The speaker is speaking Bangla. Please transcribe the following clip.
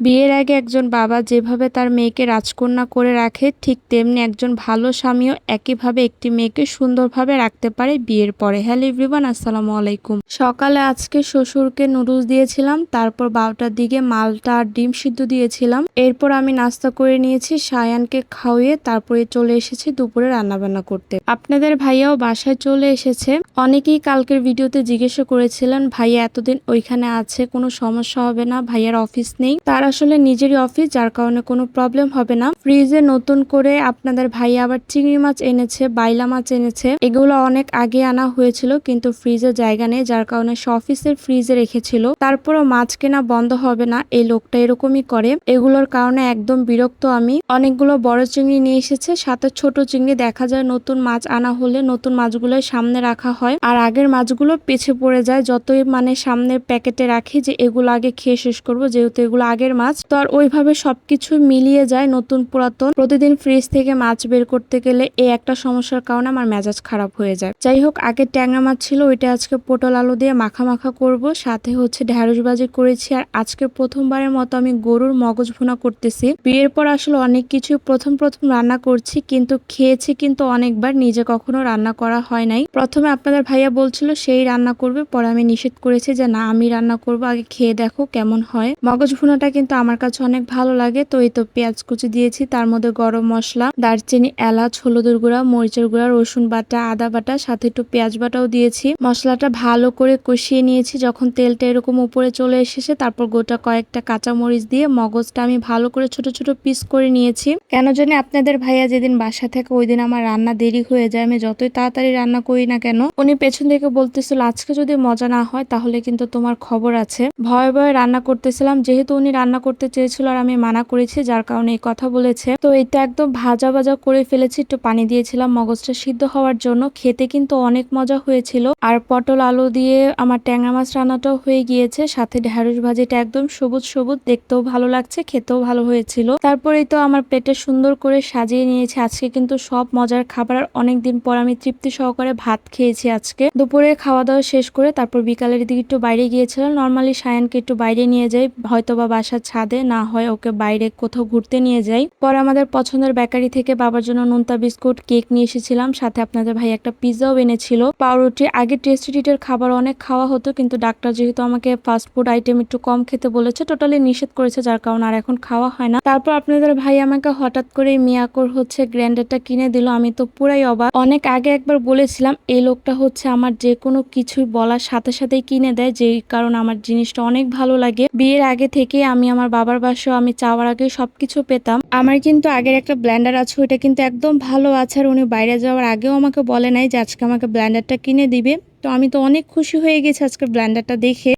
বিয়ের আগে একজন বাবা যেভাবে তার মেয়েকে রাজকন্যা করে রাখে, ঠিক তেমনি একজন ভালো স্বামীও একইভাবে একটি মেয়েকে সুন্দরভাবে রাখতে পারে বিয়ের পরে। হ্যালো এভরিওয়ান, আসসালামু আলাইকুম। সকালে আজকে শ্বশুরকে নুডলস দিয়েছিলাম, তারপর 12টার দিকে মালটা আর ডিম সিদ্ধ দিয়েছিলাম। এরপর আমি নাস্তা করে নিয়েছি, সায়ানকে খাওয়িয়ে তারপরে চলে এসেছি দুপুরে রান্নাবান্না করতে। আপনাদের ভাইয়াও বাসায় চলে এসেছে। অনেকেই কালকের ভিডিওতে জিজ্ঞাসা করেছিলেন ভাইয়া এতদিন ওইখানে আছে, কোনো সমস্যা হবে না? ভাইয়ার অফিস নেই, তার আসলে নিজেরই অফিস, যার কারণে কোনো প্রবলেম হবে না। ফ্রিজে নতুন করে আপনাদের ভাইয়া আবার চিংড়ি মাছ এনেছে, বাইলা মাছ এনেছে। এগুলো অনেক আগে আনা হয়েছিল, কিন্তু ফ্রিজে জায়গা নেই, যার কারণে সে অফিসের ফ্রিজে রেখেছিল। তারপরও মাছ কেনা বন্ধ হবে না, এই লোকটা এরকমই করে। এগুলোর কারণে একদম বিরক্ত আমি। অনেকগুলো বড় চিংড়ি নিয়ে এসেছে, সাথে ছোট চিংড়ি। দেখা যায় নতুন মাছ আনা হলে নতুন মাছগুলো সামনে রাখা হয়, আর আগের মাছগুলো পিছে পড়ে যায়। যতই সামনের প্যাকেটে রাখি যে এগুলো আগে খেয়ে শেষ করব, যেহেতু এগুলো আগের মাছ, তো আর ওইভাবে সবকিছু মিলিয়ে যায়, নতুন পুরাতন। প্রতিদিন ফ্রিজ থেকে মাছ বের করতে গেলে এই একটা সমস্যার কারণে আমার মেজাজ খারাপ হয়ে যায়। যাই হোক, আগে ট্যাংরা মাছ ছিল, ওইটা আজকে পটল আলু দিয়ে মাখা মাখা করব, সাথে ঢেঁড়স ভাজি করেছি। আর আজকে প্রথমবারের মতো আমি গরুর মগজ ভুনা করতেছি। বিয়ের পর আসলে অনেক কিছু প্রথম রান্না করছি, কিন্তু খেয়েছি কিন্তু অনেকবার, নিজে কখনো রান্না করা হয় নাই। প্রথমে আপনাদের ভাইয়া বলছিল সেই রান্না করবে, পরে আমি নিষেধ করেছি যে না, আমি রান্না করব, আগে খেয়ে দেখো কেমন হয়। মগজ ভুনাটা কিন্তু আমার কাছে অনেক ভালো লাগে। তো এই তো পেঁয়াজ কুচি দিয়েছি, তার মধ্যে গরম মশলা, দারচিনি, এলাচ, হলুদের গুঁড়া, মরিচের গুঁড়া, রসুন বাটা, আদা বাটা, সাথে একটু পেঁয়াজ বাটাও দিয়েছি। মশলাটা ভালো করে কষিয়ে নিয়েছি। যখন তেলটা এরকম উপরে চলে এসেছে, তারপর গোটা কয়েকটা কাঁচা মরিচ দিয়ে মগজটা আমি ভালো করে ছোট ছোট পিস করে নিয়েছি। কেন জানি আপনাদের ভাইয়া যেদিন বাসা থেকে ওই দিন আমার রান্না দেরি হয়ে যায়। আমি যতই তাড়াতাড়ি রান্না করি না কেন, উনি পেছন থেকে বলতেছিল আজকে যদি মজা না হয় তাহলে কিন্তু তোমার খবর আছে। ভয়ে ভয়ে রান্না করতেছিলাম, যেহেতু উনি রান্না করতে চেয়েছিল আর আমি মানা করেছি, যার কারণে এই কথা বলেছে। তো এটা একদম ভাজা ভাজা করে ফেলেছি, একটু পানি দিয়েছিলাম মগজটা সিদ্ধ হওয়ার জন্য। খেতে কিন্তু অনেক মজা হয়েছিল। আর পটল আলু দিয়ে আমার ট্যাংরা মাছ রান্নাটাও হয়ে গিয়েছে, সাথে ঢেঁড়স ভাজিটা একদম সবুজ সবুজ, দেখতেও ভালো লাগছে, খেতেও ভালো হয়েছিল। তারপরেই তো আমার পেটে সুন্দর করে সাজিয়ে নিয়েছি। আজকে কিন্তু সব মজার খাবার, আর অনেকদিন পর আমি তৃপ্তি সহকারে ভাত খেয়েছি আজকে। দুপুরে খাওয়া দাওয়া শেষ করে তারপর বিকালের দিকে একটু বাইরে গিয়েছিলাম। নর্মালি সায়ানকে একটু বাইরে নিয়ে যাই, হয়তো বা বাসার ছাদে, না হয় ওকে বাইরে কোথাও ঘুরতে নিয়ে যাই। পরে আমাদের পছন্দের বেকারি থেকে বাবার জন্য নোনতা বিস্কুট, কেক নিয়ে এসেছিলাম, সাথে আপনাদের ভাই একটা পিৎজাও এনেছিল, পাউরুটি। আগে টেস্টি ট্রিটের খাবার অনেক খাওয়া হতো, কিন্তু ডাক্তার যেহেতু আমাকে ফাস্ট ফুড আইটেম একটু কম খেতে বলেছে, টোটালি নিষেধ করেছে, যার কারণে আর এখন খাওয়া হয় না। তারপর আপনাদের ভাই আমাকে হঠাৎ করে মিয়াকোর গ্রাইন্ডারটা কিনে দিল। আমি তো পুরাই অবাক। অনেক আগে একবার বলেছিলাম, এই লোকটা আমার যে কোনো কিছু বলার সাথে সাথেই কিনে দেয়, যেই কারণে আমার জিনিসটা অনেক ভালো লাগে। বিয়ের আগে থেকে আমি আমার বাবার বাসায় আমি চাওয়ার আগে সবকিছু পেতাম। আমার কিন্তু আগের একটা ব্লেন্ডার আছে, ওইটা কিন্তু একদম ভালো আছে, আর উনি বাইরে যাওয়ার আগেও আমাকে বলে নাই যে আজকে আমাকে ব্লেন্ডারটা কিনে দিবে। তো আমি তো অনেক খুশি হয়ে গেছি আজকে ব্লেন্ডারটা দেখে।